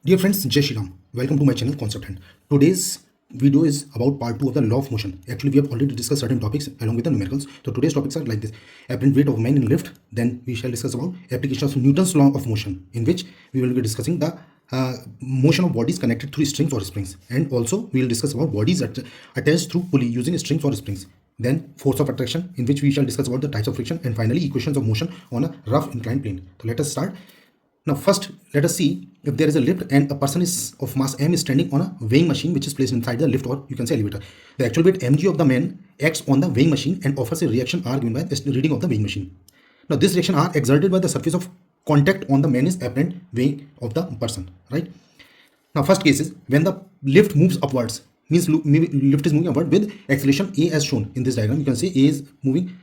Dear friends, Jai Shri Ram. Welcome to my channel ConceptHunt. Today's video is about part 2 of the law of motion. Actually, we have already discussed certain topics along with the numericals. So today's topics are like this: apparent weight of man in lift. Then we shall discuss about application of Newton's law of motion, in which we will be discussing the motion of bodies connected through strings or springs, and also we will discuss about bodies attached through pulley using strings or springs. Then force of attraction, in which we shall discuss about the types of friction, and finally equations of motion on a rough inclined plane. So let us start. Now first, let us see if there is a lift and a person is of mass m is standing on a weighing machine which is placed inside the lift, or you can say elevator. The actual weight mg of the man acts on the weighing machine and offers a reaction R given by the reading of the weighing machine. Now this reaction R exerted by the surface of contact on the man is apparent weight of the person, right? Now first case is when the lift moves upwards, means lift is moving upward with acceleration A as shown in this diagram. You can say A is moving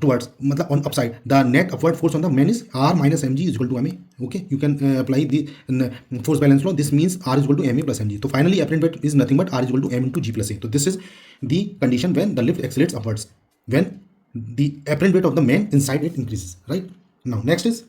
towards on upside. The net upward force on the man is R minus mg is equal to ma. Okay, you can apply the force balance law. This means R is equal to ma plus mg. So finally apparent weight is nothing but R is equal to m into g plus a. So this is the condition when the lift accelerates upwards, when the apparent weight of the man inside it increases, right? Now next is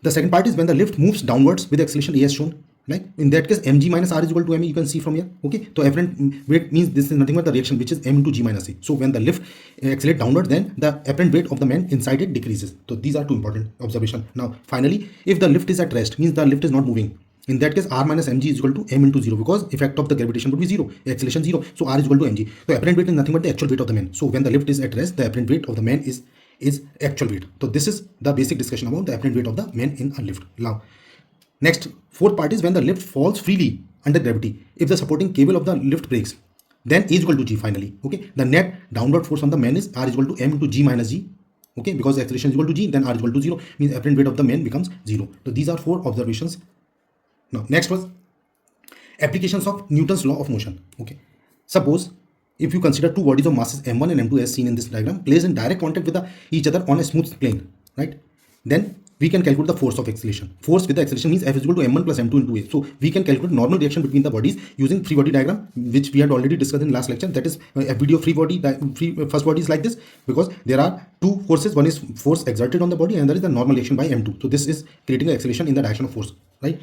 the second part is when the lift moves downwards with acceleration A as shown. Like in that case, mg minus r is equal to ma. You can see from here. Okay, so apparent weight means this is nothing but the reaction, which is m into g minus a. So when the lift accelerates downward, then the apparent weight of the man inside it decreases. So these are two important observations. Now finally, if the lift is at rest, means the lift is not moving. In that case, r minus mg is equal to m into 0, because effect of the gravitation would be 0, acceleration 0. So r is equal to mg. So apparent weight is nothing but the actual weight of the man. So when the lift is at rest, the apparent weight of the man is actual weight. So this is the basic discussion about the apparent weight of the man in a lift. Now next, fourth part is when the lift falls freely under gravity. If the supporting cable of the lift breaks, then A is equal to G finally. Okay, the net downward force on the man is R is equal to M into G minus G. Okay, because the acceleration is equal to G, then R is equal to 0, means apparent weight of the man becomes 0. So these are 4 observations. Now next was applications of Newton's law of motion. Okay, suppose if you consider two bodies of masses m1 and m2 as seen in this diagram, placed in direct contact with each other on a smooth plane, right? Then we can calculate the force of acceleration. Force with the acceleration means F is equal to m1 plus m2 into a. So we can calculate normal reaction between the bodies using free body diagram, which we had already discussed in last lecture. That is a video free first body is like this, because there are two forces. One is force exerted on the body, and another is the normal reaction by m2. So this is creating an acceleration in the direction of force, right?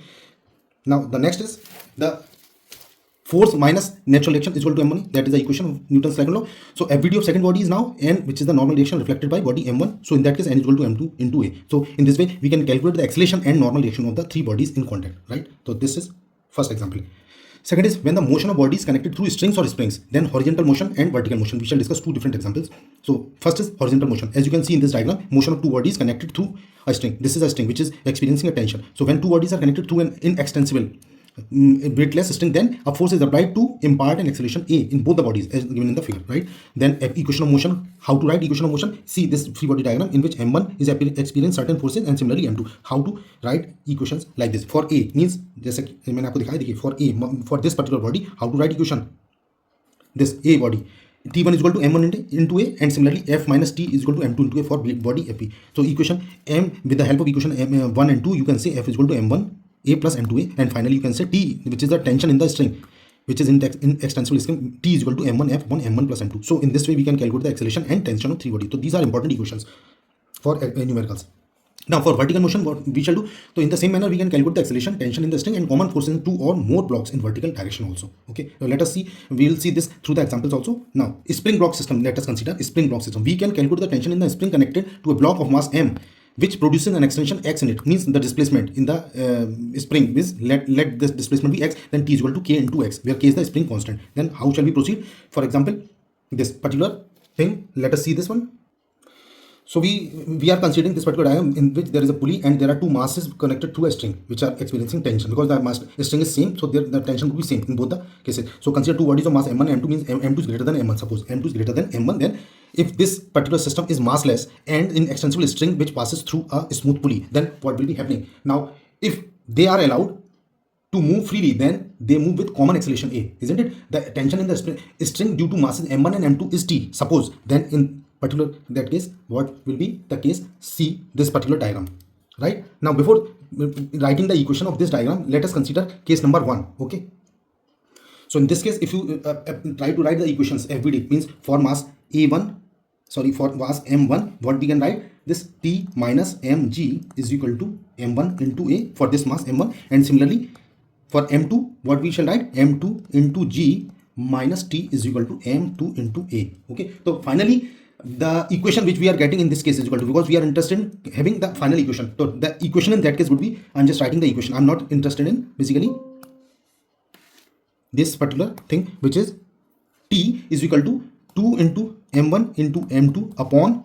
Now the next is the force minus natural reaction is equal to m1. That is the equation of Newton's second law. So FVD of second body is now n, which is the normal reaction reflected by body m1. So in that case, n is equal to m2 into a. So in this way, we can calculate the acceleration and normal reaction of the three bodies in contact, right? So this is first example. Second is when the motion of bodies connected through strings or springs, then horizontal motion and vertical motion. We shall discuss two different examples. So first is horizontal motion. As you can see in this diagram, motion of two bodies connected through a string. This is a string which is experiencing a tension. So when two bodies are connected through an inextensible weightless string, then a force is applied to impart an acceleration A in both the bodies as given in the figure, right? Then equation of motion. How to write equation of motion? See this free body diagram in which m1 is experiencing certain forces and similarly m2. How to write equations like this? For A means जैसे कि मैंने आपको दिखाया, देखिए for A, for this particular body, how to write equation? This A body, T1 is equal to m1 into A, and similarly F minus T is equal to m2 into A for body FP. So equation M, with the help of equation M1 and 2, you can say F is equal to m1 A plus m2A, and finally you can say T, which is the tension in the string, which is in extensible string, T is equal to m1F upon m1 plus m2. So in this way we can calculate the acceleration and tension of three bodies. So these are important equations for numericals. Now for vertical motion, what we shall do? So in the same manner we can calculate the acceleration, tension in the string, and common forces in two or more blocks in vertical direction also. Okay, now let us see, we will see this through the examples also. Now spring block system, let us consider a spring block system. We can calculate the tension in the spring connected to a block of mass m, which produces an extension x in it, means the displacement in the spring is let this displacement be x, then T is equal to k into x, where k is the spring constant. Then how shall we proceed? For example, this particular thing, let us see this one. So we are considering this particular diagram in which there is a pulley and there are two masses connected through a string which are experiencing tension, because the string is same, so the tension will be same in both the cases. So consider two bodies of mass m1 and m2, means m2 is greater than m1. Suppose m2 is greater than m1, then if this particular system is massless and in extensible string which passes through a smooth pulley, then what will be happening? Now if they are allowed to move freely, then they move with common acceleration A, isn't it? The tension in the string due to masses m1 and m2 is T, suppose, then in particular that case what will be the case? See this particular diagram, right? Now before writing the equation of this diagram, let us consider case number 1. Okay, so in this case, if you try to write the equations, FVD means for mass A1, for mass m1, what we can write? This T minus mg is equal to m1 into A for this mass m1, and similarly For m2, what we shall write? m2 into g minus t is equal to m2 into a. Okay, so finally the equation which we are getting in this case is equal to, because we are interested in having the final equation, so the equation in that case would be, I'm just writing the equation, I'm not interested in basically this particular thing, which is t is equal to 2 into m1 into m2 upon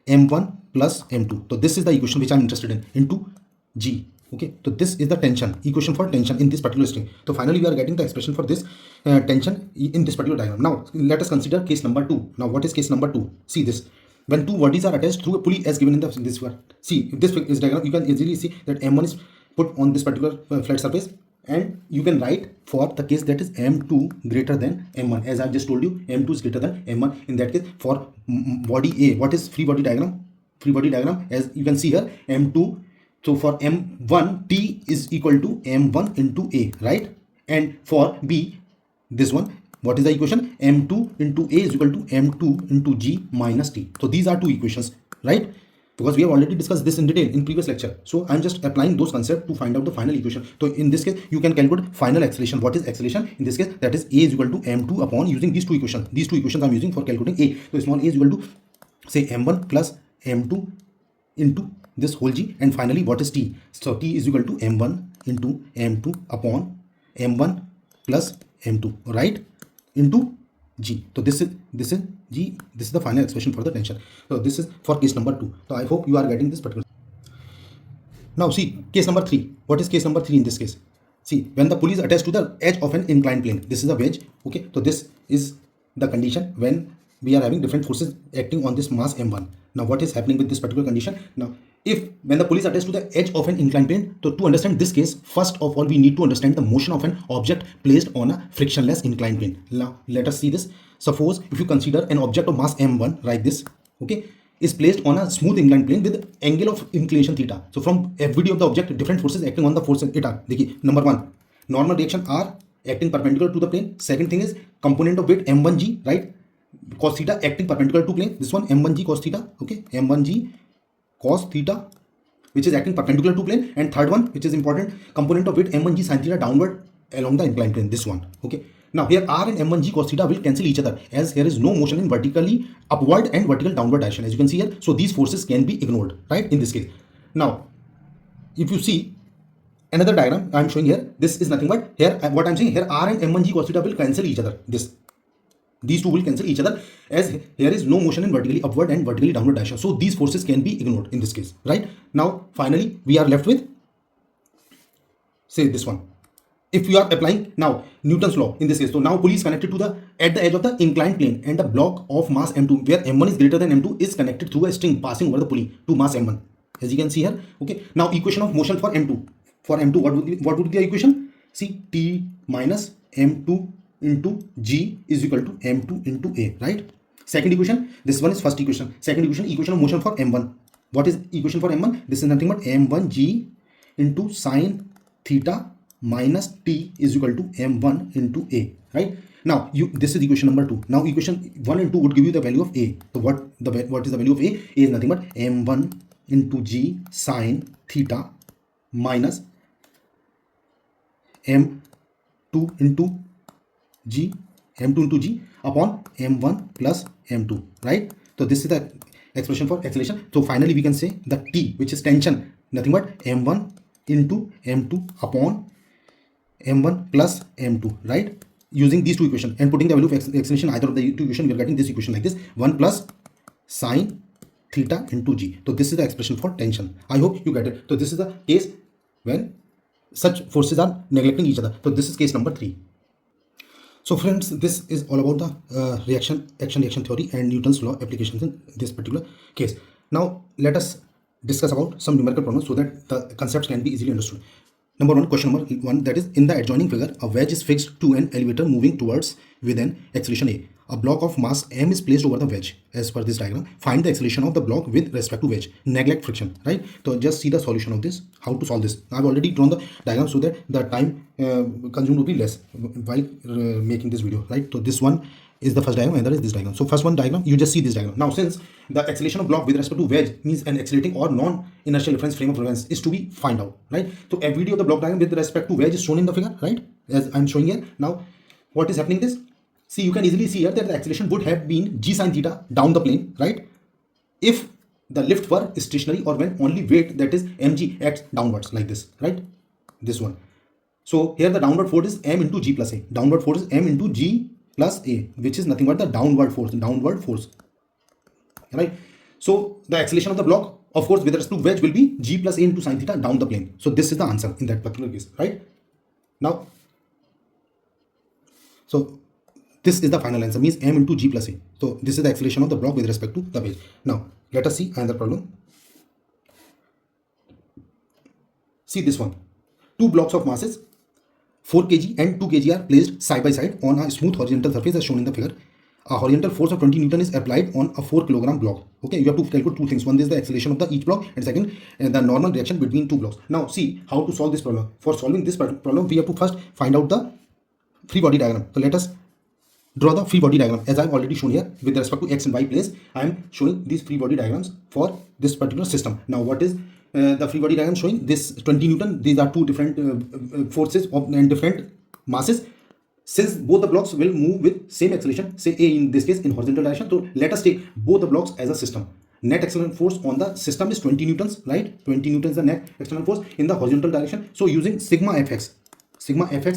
m1 plus m2. So this is the equation which I'm interested in, into g. Okay, so this is the tension equation for tension in this particular string. So finally we are getting the expression for this tension in this particular diagram. Now let us consider case number 2. Now what is case number 2? See this: when two bodies are attached through a pulley as given in this figure. See, if this is diagram, you can easily see that m1 is put on this particular flat surface, and you can write for the case that is m2 greater than m1. As I just told you, m2 is greater than m1. In that case, for body A, what is free body diagram? Free body diagram, as you can see here, m2. So for m1, t is equal to m1 into a, right? And for B, this one, what is the equation? m2 into a is equal to m2 into g minus t. So these are two equations, right? Because we have already discussed this in detail in previous lecture. So I'm just applying those concepts to find out the final equation. So in this case, you can calculate final acceleration. What is acceleration? In this case, that is a is equal to m2 upon, using these two equations. These two equations I'm using for calculating a. So small a is equal to, say, m1 plus m2 into this whole g, and finally what is t? So t is equal to m1 into m2 upon m1 plus m2, right, into g. So this is g, this is the final expression for the tension. So this is for case number 2. So I hope you are getting this particular. Now see case number 3. What is case number 3 in this case? See, when the pulley is attached to the edge of an inclined plane, this is a wedge. Okay, so this is the condition when we are having different forces acting on this mass m1. Now what is happening with this particular condition? Now when the pulley is attached to the edge of an inclined plane, so to understand this case, first of all we need to understand the motion of an object placed on a frictionless inclined plane. Now let us see this. Suppose if you consider an object of mass m1 like this, okay, is placed on a smooth inclined plane with angle of inclination theta. So from FVD of the object, different forces acting on the force theta. Number 1, normal reaction R acting perpendicular to the plane. Second thing is component of weight m1g, right, cos theta acting perpendicular to plane. This one m1g cos theta, okay, m1g cos theta, which is acting perpendicular to plane. And third one, which is important, component of weight m1g sin theta downward along the inclined plane, this one. Okay, now here r and m1g cos theta will cancel each other, as here is no motion in vertically upward and vertical downward direction, as you can see here. So these forces can be ignored, right, in this case. Now if you see another diagram I'm showing here, this is nothing but, here what I'm saying here, r and m1g cos theta will cancel each other. These two will cancel each other, as here is no motion in vertically upward and vertically downward direction. So these forces can be ignored in this case, right? Now finally we are left with, say, this one. If we are applying now Newton's law in this case, so now pulley is connected to the at the edge of the inclined plane, and the block of mass m2 where m1 is greater than m2 is connected through a string passing over the pulley to mass m1, as you can see here. Okay, now equation of motion for m2. For m2, what would be the equation? See, t minus m2 into g is equal to m2 into a, right? Second equation, this one is first equation. Second equation of motion for m1. What is equation for m1? This is nothing but m1g into sine theta minus t is equal to m1 into a, right? Now this is equation number 2. Now equation 1 and 2 would give you the value of a. So what is the value of a? A is nothing but m1 into g sine theta minus m2 into g upon m1 plus m2, right? So this is the expression for acceleration. So finally we can say the t, which is tension, nothing but m1 into m2 upon m1 plus m2, right? Using these two equations and putting the value of acceleration either of the two equations, we are getting this equation like this: 1 plus sine theta into g. So this is the expression for tension. I hope you get it. So this is the case when such forces are neglecting each other. So this is case number 3. So friends, this is all about the action-reaction theory and Newton's law applications in this particular case. Now let us discuss about some numerical problems so that the concepts can be easily understood. Number 1, question number 1, that is, in the adjoining figure, a wedge is fixed to an elevator moving towards with an acceleration a. A block of mass m is placed over the wedge as per this diagram. Find the acceleration of the block with respect to wedge. Neglect friction, right? So just see the solution of this, how to solve this. I've already drawn the diagram so that the time consumed will be less while making this video, right? So this one is the first diagram and that is this diagram. So first one diagram, you just see this diagram. Now since the acceleration of block with respect to wedge means an accelerating or non-inertial reference frame of reference is to be find out, right? So every of the block diagram with respect to wedge is shown in the figure, right? As I'm showing here. Now what is happening is, see, you can easily see here that the acceleration would have been g sine theta down the plane, right? If the lift were stationary or when only weight, that is mg, acts downwards like this, right? This one. So here the downward force is m into g plus a. Downward force is m into g plus a, which is nothing but the downward force, right? So the acceleration of the block, of course, with respect to wedge will be g plus a into sine theta down the plane. So this is the answer in that particular case, right? Now, so this is the final answer, means m into g plus a. So this is the acceleration of the block with respect to the wedge. Now let us see another problem. See this one. Two blocks of masses 4 kg and 2 kg are placed side by side on a smooth horizontal surface as shown in the figure. A horizontal force of 20 Newton is applied on a 4 kilogram block. Okay, you have to calculate two things. One is the acceleration of the each block, and second, the normal reaction between two blocks. Now see how to solve this problem. For solving this problem, we have to first find out the free body diagram. So let us draw the free body diagram as I've already shown here with respect to x and y planes. I am showing these free body diagrams for this particular system. Now what is the free body diagram showing? This 20 Newton, these are two different forces and different masses. Since both the blocks will move with same acceleration, say a in this case in horizontal direction, so let us take both the blocks as a system. Net external force on the system is 20 newtons, right? 20 newtons is the net external force in the horizontal direction. So using sigma fx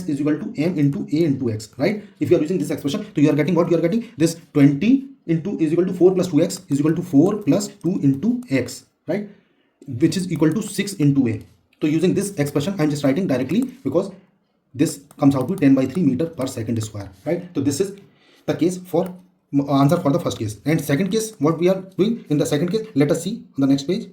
is equal to m into a into x, right? If you are using this expression, so you are getting what you are getting, this 20 into is equal to 4 plus 2x is equal to 4 plus 2 into x, right? Which is equal to 6 into a. So using this expression, I'm just writing directly because this comes out to 10 by 3 meter per second square, right? So this is the case for answer for the first case. And second case, what we are doing in the second case, let us see on the next page.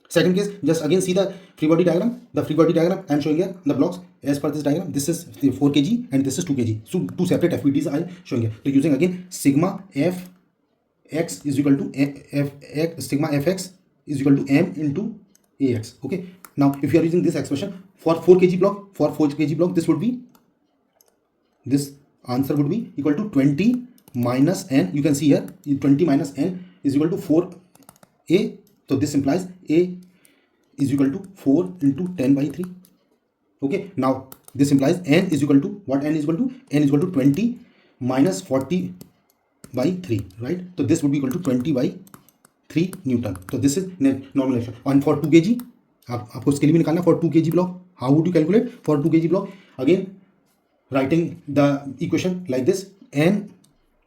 Second case, just again see the free body diagram. The free body diagram I'm showing here the blocks as per this diagram. This is 4 kg and this is 2 kg. So two separate FBTs I'm showing here. So using again sigma f x is equal to sigma fx is equal to m into ax. Okay. Now if you are using this expression for 4 kg block, this would be, this answer would be equal to 20 minus n. You can see here 20 minus n is equal to 4a. So this implies a is equal to 4 into 10 by 3. Okay. Now this implies n is equal to what? N is equal to 20 minus 40 by 3, right? So this would be equal to 20 by 3 Newton. So this is normal reaction. And for 2 kg, आपको इसके लिए भी निकालना for 2 kg block. How would you calculate for 2 kg block? Again, writing the equation like this, n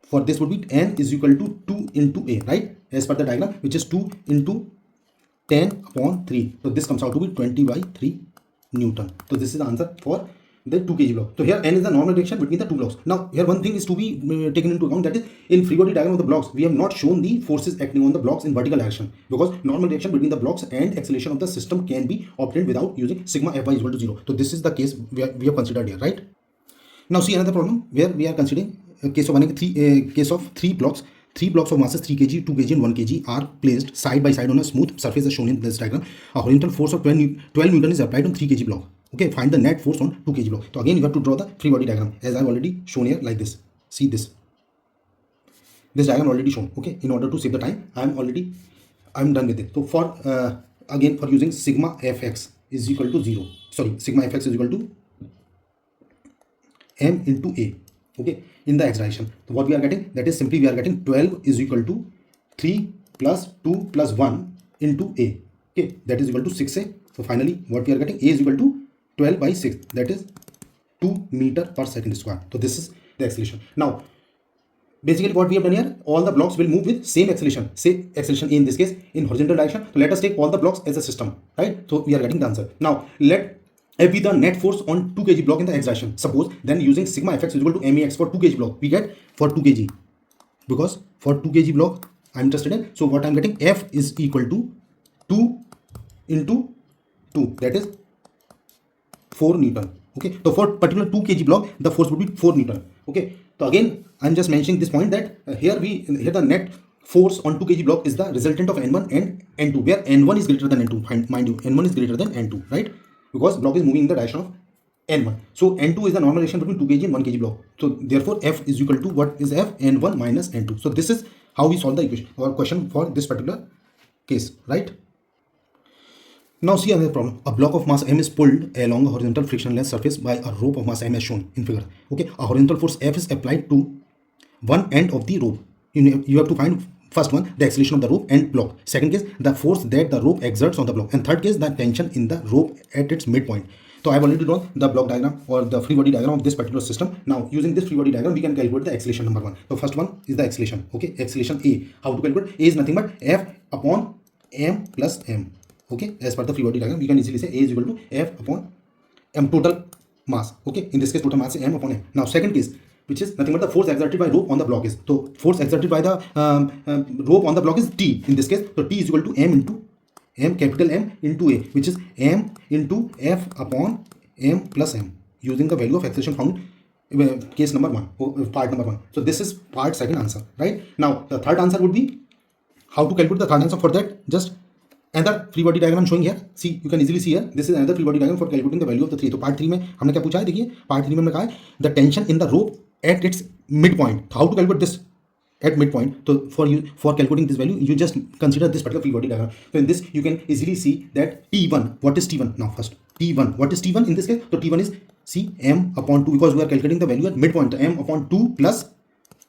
for this would be n is equal to 2 into a, right? As per the diagram, which is 2 into 10 upon 3. So this comes out to be 20 by 3 Newton. So this is the answer for the 2 kg block. So here n is the normal reaction between the two blocks. Now here one thing is to be taken into account, that is in free body diagram of the blocks we have not shown the forces acting on the blocks in vertical direction, because normal reaction between the blocks and acceleration of the system can be obtained without using sigma fy is equal to 0. So this is the case we have considered here, right? Now see another problem where we are considering a case of case of three blocks of masses 3 kg, 2 kg and 1 kg are placed side by side on a smooth surface as shown in this diagram. A horizontal force of 12 Newton is applied on 3 kg block. Okay, find the net force on 2 kg block. So again you have to draw the free body diagram as I've already shown here like this. See this diagram already shown. Okay, in order to save the time, I'm done with it. So for again for using sigma fx is equal to 0. Sorry, sigma fx is equal to m into a. Okay, in the x direction. So what we are getting, that is simply we are getting 12 is equal to 3 plus 2 plus 1 into a. Okay, that is equal to 6a. So finally what we are getting, a is equal to 12 by 6, that is 2 meter per second square. So this is the acceleration. Now basically what we have done here, all the blocks will move with same acceleration, say acceleration in this case in horizontal direction. So let us take all the blocks as a system, right? So we are getting the answer. Now let F be the net force on 2 kg block in the x direction. Suppose then using sigma fx is equal to max for 2 kg block, we get for 2 kg, because for 2 kg block I'm interested in. So what I'm getting, F is equal to 2 into 2, that is 4 Newton. Okay, so for particular 2 kg block the force would be 4 Newton. Okay, so again I'm just mentioning this point that here the net force on 2 kg block is the resultant of N1 and N2, where N1 is greater than N2. Mind you, N1 is greater than N2, right? Because block is moving in the direction of N1. So N2 is the normal relation between 2 kg and 1 kg block. So therefore F is equal to, what is F? N1 minus N2. So this is how we solve the equation or question for this particular case, right? Now see another problem. A block of mass M is pulled along a horizontal frictionless surface by a rope of mass M as shown in figure. Okay, a horizontal force F is applied to one end of the rope. You have to find first one, the acceleration of the rope and block. Second case, the force that the rope exerts on the block. And third case, the tension in the rope at its midpoint. So I have already drawn the block diagram or the free body diagram of this particular system. Now using this free body diagram, we can calculate the acceleration number one. So first one is the acceleration. Okay, acceleration A. How to calculate? A is nothing but F upon M plus M. Okay, as per the free body diagram, we can easily say A is equal to F upon M total mass. Okay, in this case total mass is M upon M. Now second case, which is nothing but the force exerted by rope on the block is. So force exerted by the rope on the block is T in this case. So T is equal to M into M, capital M into A, which is M into F upon M plus M, using the value of acceleration found case number one, part number one. So this is part second answer, right? Now the third answer would be how to calculate the third answer. For that, just another free body diagram showing here. See, you can easily see here. This is another free body diagram for calculating the value of the three. So part 3 में हमने क्या पूछा है? देखिए, part 3 में हमने कहा है the tension in the rope at its midpoint. How to calculate this at midpoint? So for calculating this value, you just consider this particular free body diagram. So in this, you can easily see that T1. What is T1? Now first, T1. What is T1 in this case? So T1 is C M upon 2, because we are calculating the value at midpoint. So M upon 2 plus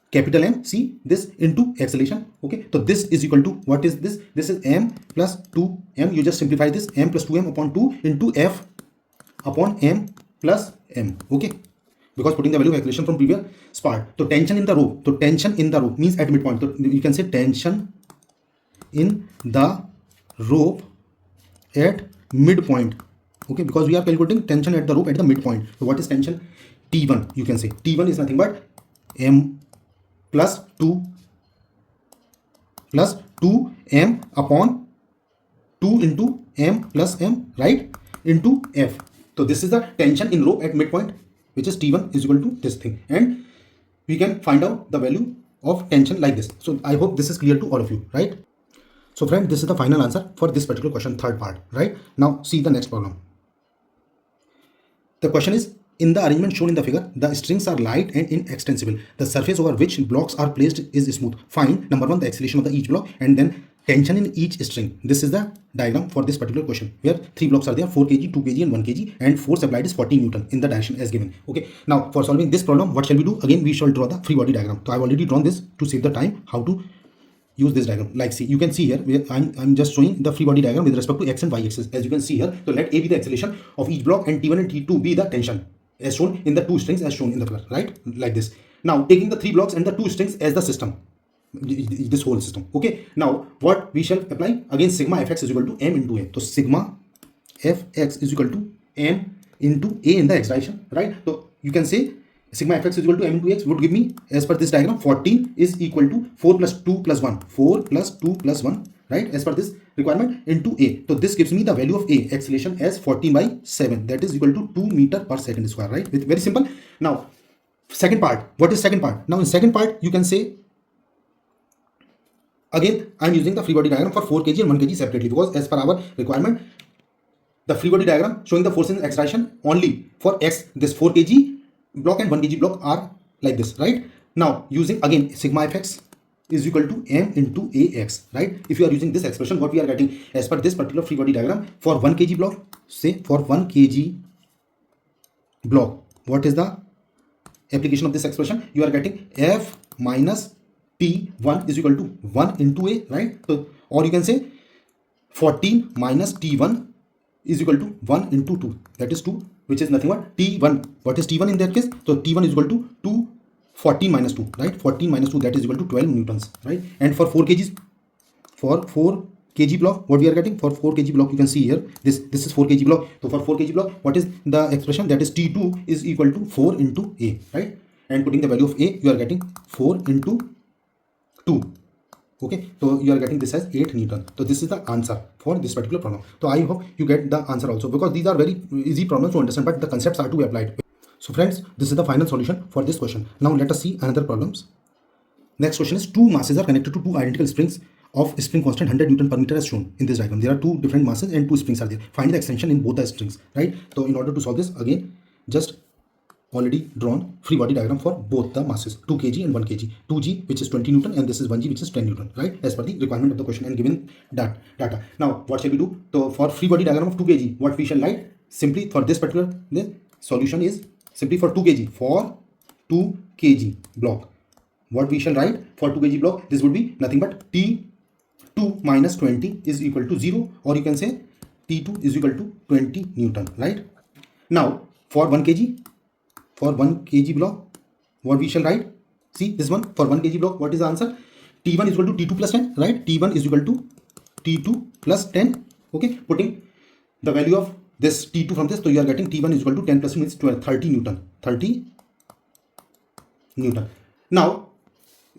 capital M, see this into acceleration. Okay, so this is equal to, what is this? This is M plus 2M. You just simplify this, M plus 2M upon 2 into F upon M plus M. Okay, because putting the value of acceleration from previous part. So tension in the rope. So tension in the rope means at midpoint. So you can say tension in the rope at midpoint. Okay, because we are calculating tension at the rope at the midpoint. So what is tension? T1. You can say T1 is nothing but M plus 2 plus 2M upon 2 into M plus M, right, into F. So this is the tension in rope at midpoint, which is T1 is equal to this thing, and we can find out the value of tension like this. So I hope this is clear to all of you, right? So friend, this is the final answer for this particular question, third part, right? Now see the next problem. The question is, in the arrangement shown in the figure, the strings are light and inextensible. The surface over which blocks are placed is smooth. Find number one, the acceleration of the each block, and then tension in each string. This is the diagram for this particular question, where three blocks are there, 4 kg, 2 kg and 1 kg, and force applied is 40 Newton in the direction as given. Okay, now for solving this problem, what shall we do? Again, we shall draw the free body diagram. So I've already drawn this to save the time. How to use this diagram? Like, see, you can see here where I'm just showing the free body diagram with respect to x and y axis, as you can see here. So let A be the acceleration of each block and T1 and T2 be the tension, as shown in the two strings as shown in the figure, right? Like this. Now taking the three blocks and the two strings as the system, this whole system. Okay, now what we shall apply? Again, sigma fx is equal to m into a. So sigma fx is equal to m into a in the x direction, right? So you can say sigma fx is equal to m into x would give me, as per this diagram, 14 is equal to 4 plus 2 plus 1, 4 plus 2 plus 1, right, as per this requirement, into a. So this gives me the value of a, acceleration, as 14 by 7, that is equal to 2 meter per second square, right? With very simple. Now second part, what is second part? Now in second part, you can say, again I am using the free body diagram for 4 kg and 1 kg separately, because as per our requirement, the free body diagram showing the forces in x direction only for x, this 4 kg block and 1 kg block are like this, right? Now using again sigma fx is equal to m into ax, right? If you are using this expression, what we are getting as per this particular free body diagram, for 1 kg block, say for 1 kg block, what is the application of this expression? You are getting f minus t1 is equal to 1 into a, right? So, or you can say 14 minus t1 is equal to 1 into 2, that is 2, which is nothing but t1. What is t1 in that case? So t1 is equal to 2, 14 minus 2, right? 14 minus 2, that is equal to 12 newtons, right? And for 4 kgs, for 4 kg block, what we are getting for 4 kg block, you can see here, this is 4 kg block. So for 4 kg block, what is the expression? That is t2 is equal to 4 into a, right? And putting the value of a, you are getting 4 into 2. Okay, so you are getting this as 8 Newton. So this is the answer for this particular problem. So I hope you get the answer also, because these are very easy problems to understand, but the concepts are to be applied. So friends, this is the final solution for this question. Now let us see another problems. Next question is, two masses are connected to two identical springs of spring constant 100 Newton per meter as shown in this diagram. There are two different masses and two springs are there. Find the extension in both the springs, right? So in order to solve this, again, just already drawn free body diagram for both the masses, 2 kg and 1 kg. 2g, which is 20 Newton, and this is 1g, which is 10 Newton, right? As per the requirement of the question and given that data. Now, what shall we do? So for free body diagram of 2 kg, what we shall write? Simply for this particular, the solution is simply for 2 kg. For 2 kg block, what we shall write for 2 kg block? This would be nothing but T2 minus 20 is equal to 0, or you can say T2 is equal to 20 Newton, right? Now, for 1 kg, for 1 kg block, what we shall write? See this one, for 1 kg block, what is the answer? T1 is equal to T2 plus 10, right? T1 is equal to T2 plus 10. Okay, putting the value of this T2 from this, so you are getting T1 is equal to 10 plus 2 means 12, 30 Newton. 30 Newton. Now,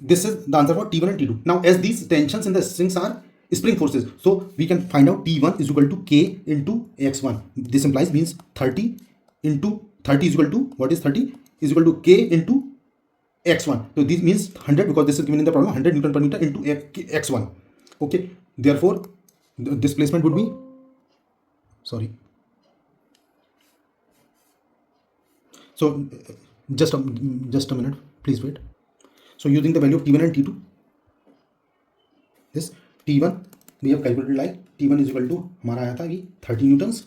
this is the answer for T1 and T2. Now, as these tensions in the strings are spring forces, so we can find out T1 is equal to K into X1. This implies means 30 into 30 is equal to, what is 30? Is equal to K into X1. So this means 100, because this is given in the problem, 100 Newton per meter into X1. Okay, therefore the displacement would be, sorry. So just a minute, please wait. So using the value of T1 and T2, this T1 we have calculated like T1 is equal to हमारा आया था ये 30 Newton's,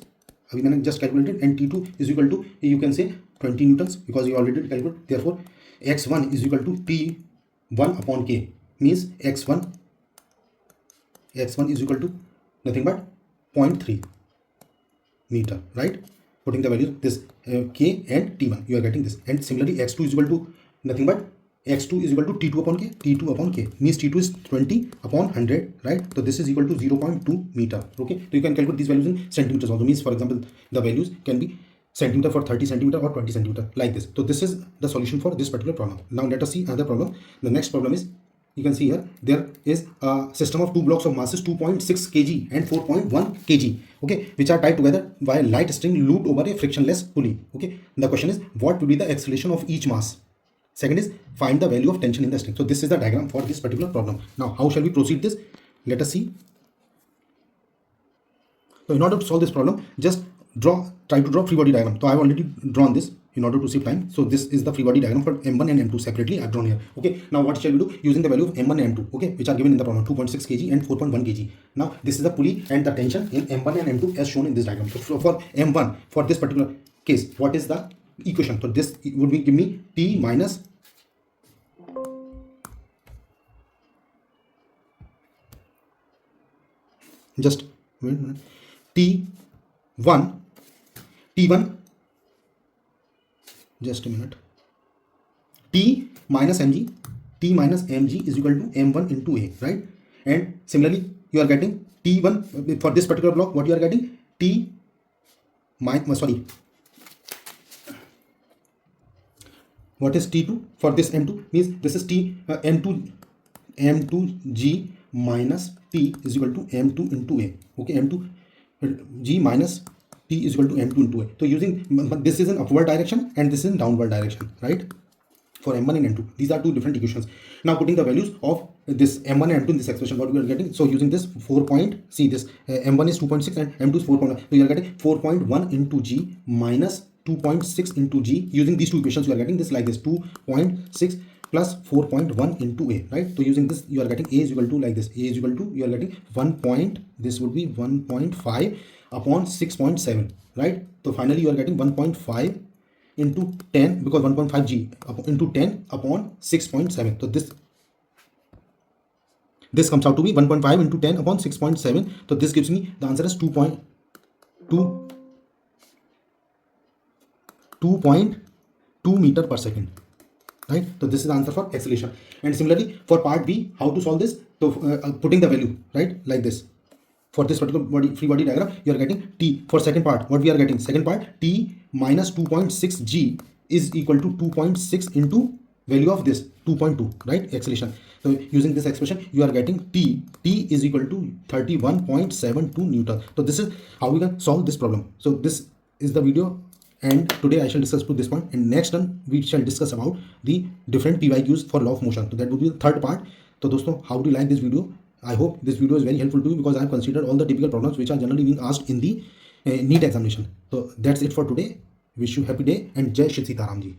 अभी मैंने just calculated, and T2 is equal to, you can say 20 newtons, because you already calculated. Therefore X1 is equal to T1 upon K, means X1 is equal to nothing but 0.3 meter, right? Putting the value this K and T1, you are getting this. And similarly X2 is equal to nothing but X2 is equal to T2 upon K. T2 upon K means T2 is 20 upon 100, right? So this is equal to 0.2 meter. Okay, so you can calculate these values in centimeters also. Means, for example, the values can be centimeter for 30 centimeter or 20 centimeter, like this. So this is the solution for this particular problem. Now let us see another problem. The next problem is, you can see here, there is a system of two blocks of masses 2.6 kg and 4.1 kg, okay, which are tied together by a light string looped over a frictionless pulley. Okay, the question is, what will be the acceleration of each mass? Second is, find the value of tension in the string. So this is the diagram for this particular problem. Now how shall we proceed this? Let us see. So in order to solve this problem, just try to draw free body diagram. So I have already drawn this in order to save time. So this is the free body diagram for M1 and M2 separately. I have drawn here. Okay, now what shall we do? Using the value of M1 and M2, okay, which are given in the problem, 2.6 kg and 4.1 kg. Now this is the pulley and the tension in M1 and M2 as shown in this diagram. So for M1, for this particular case, what is the equation? So this would be give me T minus just wait a minute, T1 just a minute, T minus mg is equal to m1 into a, right? And similarly you are getting T1 for this particular block, what you are getting, T minus, sorry, what is T2 for this M2? Means this is T M2G minus T is equal to M2 into A. Okay, M2G minus T is equal to M2 into A. So using, this is in upward direction and this is in downward direction, right? For M1 and M2, these are two different equations. Now putting the values of this M1 and M2 in this expression, what we are getting? So using this 4 point, see this M1 is 2.6 and M2 is 4.1. So you are getting 4.1 into G minus 2.6 into G. Using these two equations, you are getting this like this, 2.6 plus 4.1 into A, right? So using this, you are getting A is equal to like this. A is equal to, you are getting 1. This would be 1.5 upon 6.7, right? So finally, you are getting 1.5 into 10, because 1.5 G into 10 upon 6.7. So this comes out to be 1.5 into 10 upon 6.7. So this gives me the answer is 2.2 meter per second, right? So this is the answer for acceleration. And similarly for part B, how to solve this? So putting the value, right, like this. For this particular free body diagram, you are getting T. For second part, what we are getting? Second part, T minus 2.6 G is equal to 2.6 into value of this 2.2, right? Acceleration. So using this expression, you are getting T is equal to 31.72 Newton. So this is how we can solve this problem. So this is the video and today I shall discuss to this one, and next one we shall discuss about the different PYQs for law of motion. So that would be the third part. So dosto, how do you like this video? I hope this video is very helpful to you because I have considered all the typical problems which are generally being asked in the NEET examination. So that's it for today. Wish you happy day and Jai Shri Sitaram ji.